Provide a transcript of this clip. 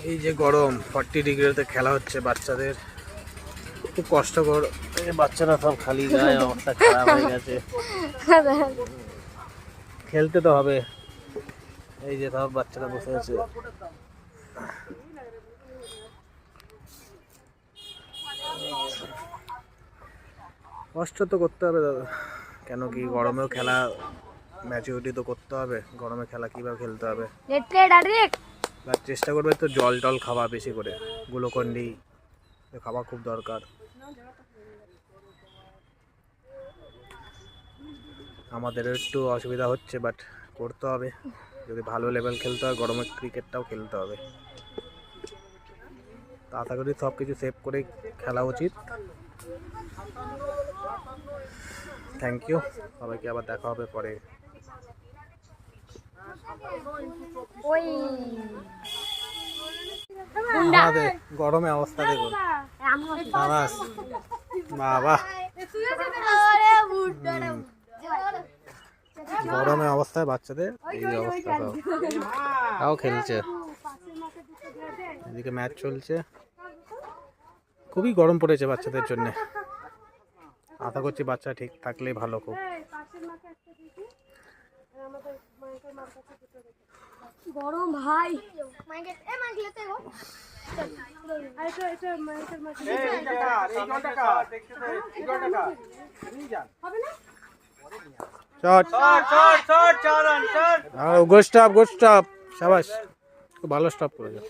এই যে গরম 40 ডিগ্রিতে খেলা হচ্ছে বাচ্চাদের, খুব কষ্টকর। বাচ্চারা সব খালি গায়ে, অবস্থা খারাপ হয়ে গেছে। খেলতে তো হবে। এই যে সব বাচ্চারা বসে আছে। কষ্ট তো করতে হবে দাদা, কেন কি গরমেও খেলা, ম্যাচুরিটি তো করতে হবে। গরমে খেলা কিভাবে খেলতে হবে, আর চেষ্টা করবে তো জল টল খাওয়া বেশি করে, গ্লুকন্ডি খাওয়া খুব দরকার। আমাদেরও একটু অসুবিধা হচ্ছে, বাট করতে হবে। যদি ভালো লেভেল খেলতে হয়, গরমে ক্রিকেটটাও খেলতে হবে। তা আশা করি সব কিছু সেভ করে খেলা উচিত। থ্যাংক ইউ, সবাইকে আবার দেখা হবে পরে। গরমে অবস্থা দেখুন, বাবা গরমে অবস্থায় বাচ্চাদের এই অবস্থা, তাও খেলছে। এদিকে ম্যাচ চলছে, খুবই গরম পড়েছে বাচ্চাদের জন্য। আশা করছি বাচ্চা ঠিক থাকলেই ভালো। খুব গরম ভাই। গুড স্টপ, গুড স্টপ, শাবাশ, খুব ভালো স্টপ করেছো।